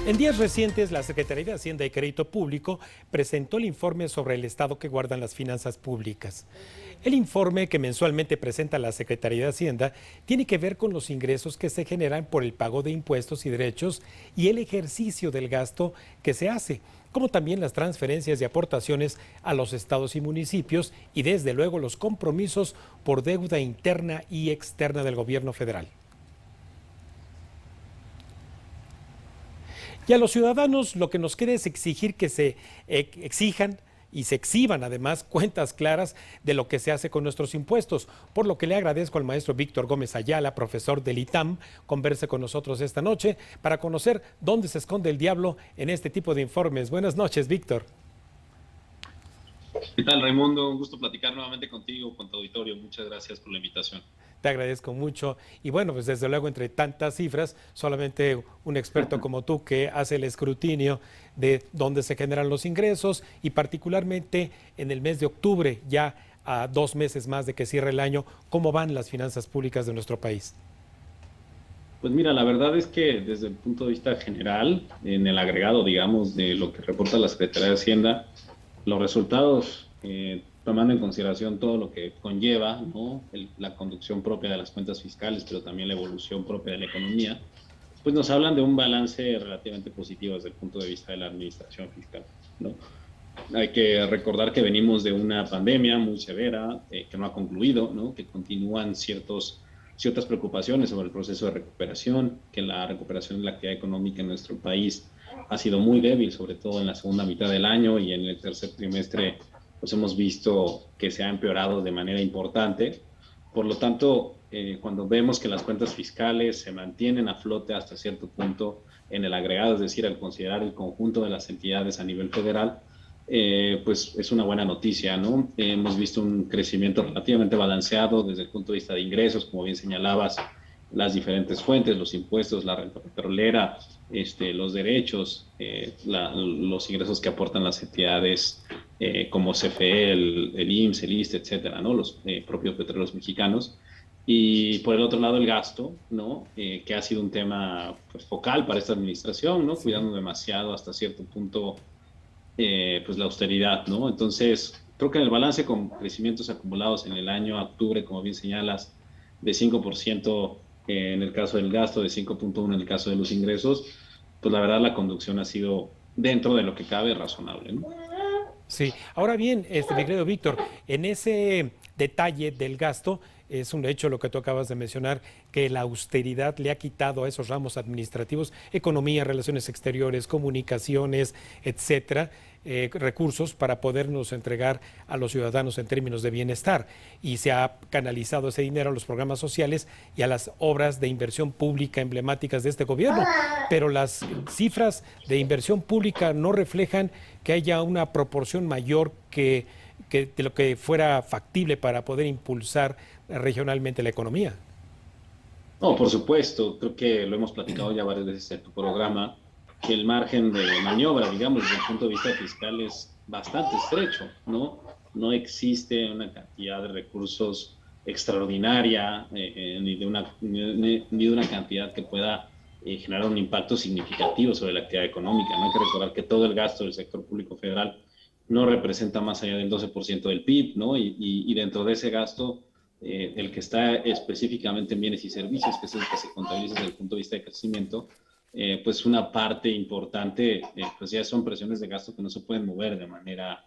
En días recientes, la Secretaría de Hacienda y Crédito Público presentó el informe sobre el estado que guardan las finanzas públicas. El informe que mensualmente presenta la Secretaría de Hacienda tiene que ver con los ingresos que se generan por el pago de impuestos y derechos y el ejercicio del gasto que se hace, como también las transferencias y aportaciones a los estados y municipios y desde luego los compromisos por deuda interna y externa del gobierno federal. Y a los ciudadanos lo que nos queda es exigir que se exijan y se exhiban además cuentas claras de lo que se hace con nuestros impuestos, por lo que le agradezco al maestro Víctor Gómez Ayala, profesor del ITAM, converse con nosotros esta noche para conocer dónde se esconde el diablo en este tipo de informes. Buenas noches, Víctor. ¿Qué tal, Raimundo? Un gusto platicar nuevamente contigo, con tu auditorio. Muchas gracias por la invitación. Te agradezco mucho. Y bueno, pues desde luego entre tantas cifras, solamente un experto como tú que hace el escrutinio de dónde se generan los ingresos y particularmente en el mes de octubre, ya a 2 meses más de que cierre el año, ¿cómo van las finanzas públicas de nuestro país? Pues mira, la verdad es que desde el punto de vista general, en el agregado, digamos, de lo que reporta la Secretaría de Hacienda, los resultados, tomando en consideración todo lo que conlleva, ¿no? La conducción propia de las cuentas fiscales, pero también la evolución propia de la economía, pues nos hablan de un balance relativamente positivo desde el punto de vista de la administración fiscal, ¿no? Hay que recordar que venimos de una pandemia muy severa, que no ha concluido, ¿no? Que continúan ciertas preocupaciones sobre el proceso de recuperación, que la recuperación de la actividad económica en nuestro país ha sido muy débil, sobre todo en la segunda mitad del año y en el tercer trimestre, pues hemos visto que se ha empeorado de manera importante. Por lo tanto, cuando vemos que las cuentas fiscales se mantienen a flote hasta cierto punto en el agregado, es decir, al considerar el conjunto de las entidades a nivel federal, pues es una buena noticia, ¿no? Hemos visto un crecimiento relativamente balanceado desde el punto de vista de ingresos, como bien señalabas, las diferentes fuentes, los impuestos, la renta petrolera, los derechos, los ingresos que aportan las entidades como CFE, el IMSS, el ISSSTE, etcétera, ¿no? Los propios petróleos mexicanos. Y por el otro lado, el gasto, ¿no? Que ha sido un tema pues, focal para esta administración, ¿no? Sí. Cuidando demasiado hasta cierto punto pues la austeridad, ¿no? Entonces, creo que en el balance con crecimientos acumulados en el año octubre, como bien señalas, de 5% en el caso del gasto, de 5.1 en el caso de los ingresos, pues la verdad la conducción ha sido dentro de lo que cabe razonable, ¿no? Sí, ahora bien, mi querido Víctor, en ese detalle del gasto, es un hecho lo que tú acabas de mencionar, que la austeridad le ha quitado a esos ramos administrativos, economía, relaciones exteriores, comunicaciones, etcétera, recursos para podernos entregar a los ciudadanos en términos de bienestar. Y se ha canalizado ese dinero a los programas sociales y a las obras de inversión pública emblemáticas de este gobierno. Pero las cifras de inversión pública no reflejan que haya una proporción mayor que de lo que fuera factible para poder impulsar regionalmente la economía. No, por supuesto, creo que lo hemos platicado ya varias veces en tu programa, que el margen de maniobra, digamos, desde el punto de vista fiscal es bastante estrecho, ¿no? No existe una cantidad de recursos extraordinaria, ni de una cantidad que pueda generar un impacto significativo sobre la actividad económica, ¿no? Hay que recordar que todo el gasto del sector público federal no representa más allá del 12% del PIB, ¿no? Y dentro de ese gasto el que está específicamente en bienes y servicios, que es el que se contabiliza desde el punto de vista de crecimiento, pues una parte importante, pues ya son presiones de gasto que no se pueden mover de manera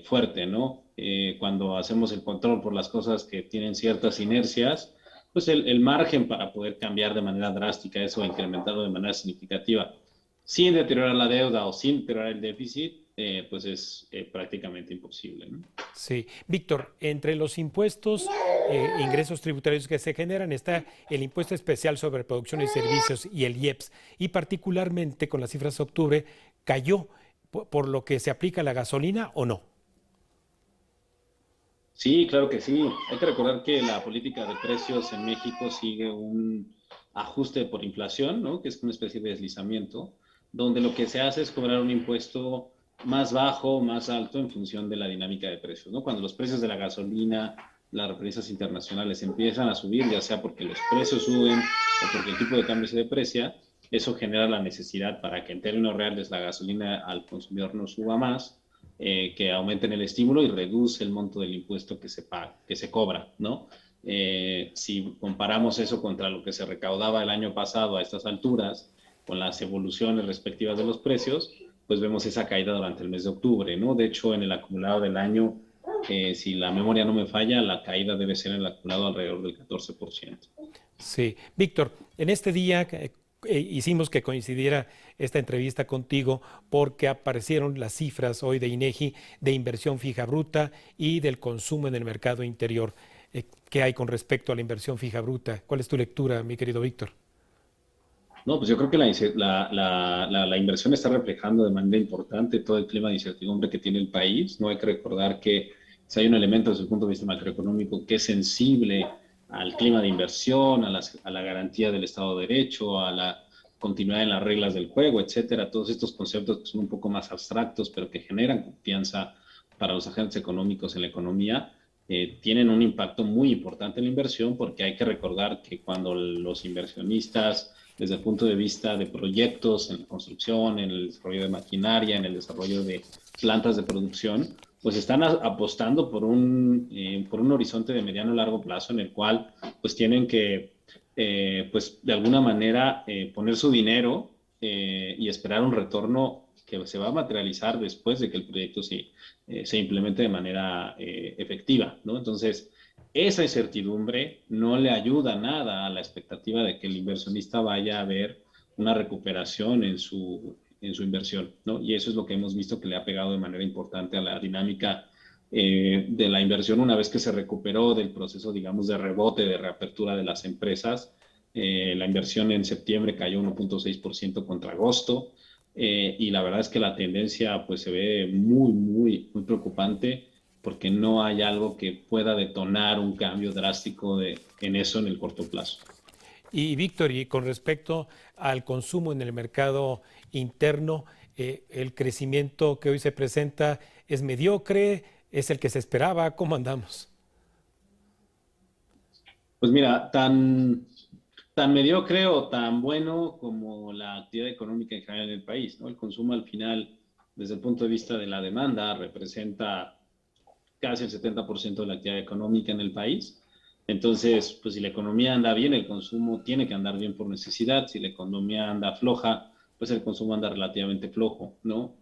fuerte, ¿no? Cuando hacemos el control por las cosas que tienen ciertas inercias, pues el margen para poder cambiar de manera drástica eso, incrementarlo de manera significativa, sin deteriorar la deuda o sin deteriorar el déficit, pues es prácticamente imposible, ¿no? Sí, Víctor, entre los impuestos, ingresos tributarios que se generan está el impuesto especial sobre producción y servicios y el IEPS, y particularmente con las cifras de octubre cayó por lo que se aplica a la gasolina o no. Sí, claro que sí. Hay que recordar que la política de precios en México sigue un ajuste por inflación, ¿no? Que es una especie de deslizamiento, donde lo que se hace es cobrar un impuesto más bajo, más alto en función de la dinámica de precios, ¿no? Cuando los precios de la gasolina, las referencias internacionales empiezan a subir, ya sea porque los precios suben o porque el tipo de cambio se deprecia, eso genera la necesidad para que en términos reales la gasolina al consumidor no suba más, que aumenten el estímulo y reduce el monto del impuesto que se paga, que se cobra, ¿no? Si comparamos eso contra lo que se recaudaba el año pasado a estas alturas, con las evoluciones respectivas de los precios, pues vemos esa caída durante el mes de octubre, ¿no? De hecho, en el acumulado del año, si la memoria no me falla, la caída debe ser en el acumulado alrededor del 14%. Sí. Víctor, en este día hicimos que coincidiera esta entrevista contigo porque aparecieron las cifras hoy de INEGI de inversión fija bruta y del consumo en el mercado interior. ¿Qué hay con respecto a la inversión fija bruta? ¿Cuál es tu lectura, mi querido Víctor? No, pues yo creo que la inversión está reflejando de manera importante todo el clima de incertidumbre que tiene el país. No hay que recordar que si hay un elemento desde el punto de vista macroeconómico que es sensible al clima de inversión, a la garantía del Estado de Derecho, a la continuidad en las reglas del juego, etcétera, todos estos conceptos que son un poco más abstractos, pero que generan confianza para los agentes económicos en la economía, tienen un impacto muy importante en la inversión, porque hay que recordar que cuando los inversionistas desde el punto de vista de proyectos en la construcción, en el desarrollo de maquinaria, en el desarrollo de plantas de producción, pues están apostando por un horizonte de mediano a largo plazo en el cual pues tienen que, pues de alguna manera, poner su dinero y esperar un retorno que se va a materializar después de que el proyecto se implemente de manera efectiva, ¿no? Entonces, esa incertidumbre no le ayuda nada a la expectativa de que el inversionista vaya a ver una recuperación en su inversión, ¿no? Y eso es lo que hemos visto que le ha pegado de manera importante a la dinámica de la inversión una vez que se recuperó del proceso, digamos, de rebote, de reapertura de las empresas. La inversión en septiembre cayó 1.6% contra agosto, y la verdad es que la tendencia pues se ve muy preocupante, porque no hay algo que pueda detonar un cambio drástico en eso en el corto plazo. Y Víctor, y con respecto al consumo en el mercado interno, el crecimiento que hoy se presenta es mediocre, es el que se esperaba, ¿cómo andamos? Pues mira, tan mediocre o tan bueno como la actividad económica en general en el país, ¿no? El consumo al final, desde el punto de vista de la demanda, representa casi el 70% de la actividad económica en el país. Entonces, pues si la economía anda bien, el consumo tiene que andar bien por necesidad. Si la economía anda floja, pues el consumo anda relativamente flojo, ¿no?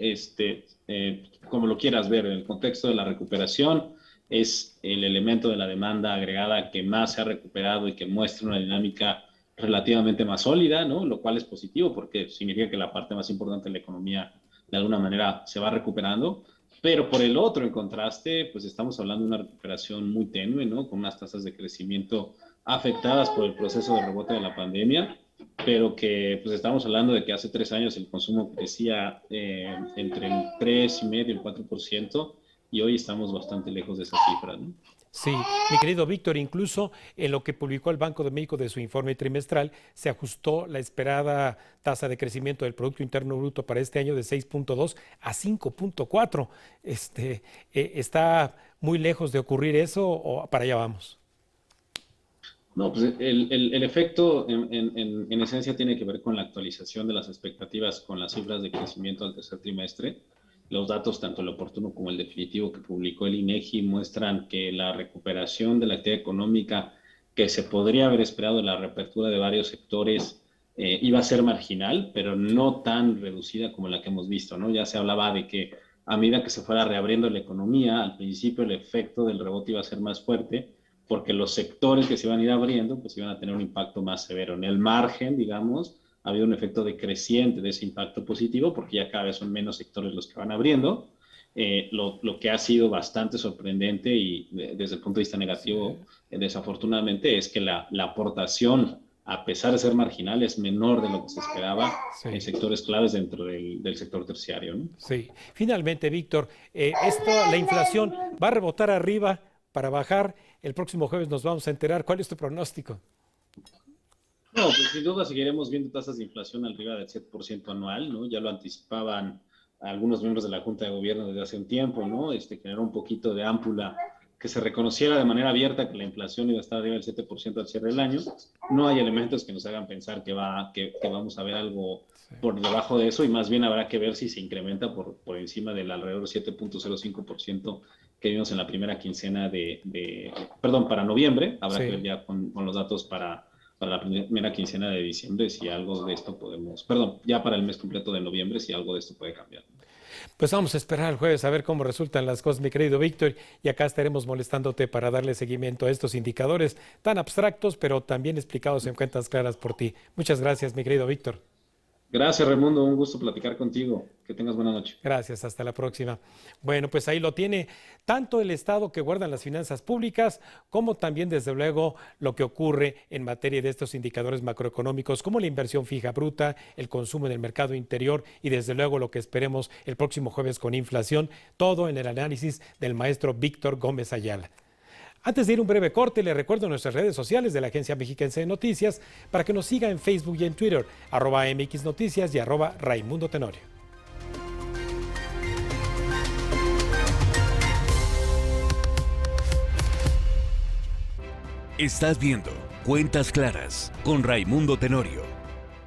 Como lo quieras ver, en el contexto de la recuperación, es el elemento de la demanda agregada que más se ha recuperado y que muestra una dinámica relativamente más sólida, ¿no? Lo cual es positivo porque significa que la parte más importante de la economía de alguna manera se va recuperando. Pero por el otro, en contraste, pues estamos hablando de una recuperación muy tenue, ¿no? Con unas tasas de crecimiento afectadas por el proceso de rebote de la pandemia, pero que pues estamos hablando de que hace 3 años el consumo crecía entre el 3,5% y el 4%, y hoy estamos bastante lejos de esa cifra, ¿no? Sí, mi querido Víctor, incluso en lo que publicó el Banco de México de su informe trimestral, se ajustó la esperada tasa de crecimiento del Producto Interno Bruto para este año de 6.2 a 5.4. ¿Está muy lejos de ocurrir eso o para allá vamos? No, pues el efecto en esencia tiene que ver con la actualización de las expectativas con las cifras de crecimiento al tercer trimestre. Los datos, tanto el oportuno como el definitivo que publicó el INEGI, muestran que la recuperación de la actividad económica que se podría haber esperado en la reapertura de varios sectores iba a ser marginal, pero no tan reducida como la que hemos visto, ¿no? Ya se hablaba de que a medida que se fuera reabriendo la economía, al principio el efecto del rebote iba a ser más fuerte, porque los sectores que se iban a ir abriendo, pues iban a tener un impacto más severo. En el margen, digamos, ha habido un efecto decreciente de ese impacto positivo, porque ya cada vez son menos sectores los que van abriendo. Lo que ha sido bastante sorprendente y desde el punto de vista Sí, negativo, desafortunadamente, es que la aportación, a pesar de ser marginal, es menor de lo que se esperaba en sí. sectores claves dentro del sector terciario, ¿no? Sí, finalmente, Víctor, la inflación va a rebotar arriba para bajar. El próximo jueves nos vamos a enterar. ¿Cuál es tu pronóstico? No, pues sin duda seguiremos viendo tasas de inflación arriba del 7% anual, ¿no? Ya lo anticipaban algunos miembros de la Junta de Gobierno desde hace un tiempo, ¿no? Generó un poquito de ámpula que se reconociera de manera abierta que la inflación iba a estar arriba del 7% al cierre del año. No hay elementos que nos hagan pensar que vamos a ver algo por debajo de eso, y más bien habrá que ver si se incrementa por encima del alrededor del 7.05% que vimos en la primera quincena para noviembre. Habrá que ver ya con los datos para la primera quincena de diciembre si algo de esto ya para el mes completo de noviembre, si algo de esto puede cambiar. Pues vamos a esperar el jueves a ver cómo resultan las cosas, mi querido Víctor, y acá estaremos molestándote para darle seguimiento a estos indicadores tan abstractos, pero también explicados en cuentas claras por ti. Muchas gracias, mi querido Víctor. Gracias, Raimundo. Un gusto platicar contigo. Que tengas buena noche. Gracias, hasta la próxima. Bueno, pues ahí lo tiene tanto el Estado que guardan las finanzas públicas, como también, desde luego, lo que ocurre en materia de estos indicadores macroeconómicos, como la inversión fija bruta, el consumo en el mercado interior y, desde luego, lo que esperemos el próximo jueves con inflación, todo en el análisis del maestro Víctor Gómez Ayala. Antes de ir un breve corte, le recuerdo nuestras redes sociales de la Agencia Mexiquense de Noticias para que nos siga en Facebook y en Twitter, @MX Noticias y @Raimundo Tenorio. Estás viendo Cuentas Claras con Raimundo Tenorio.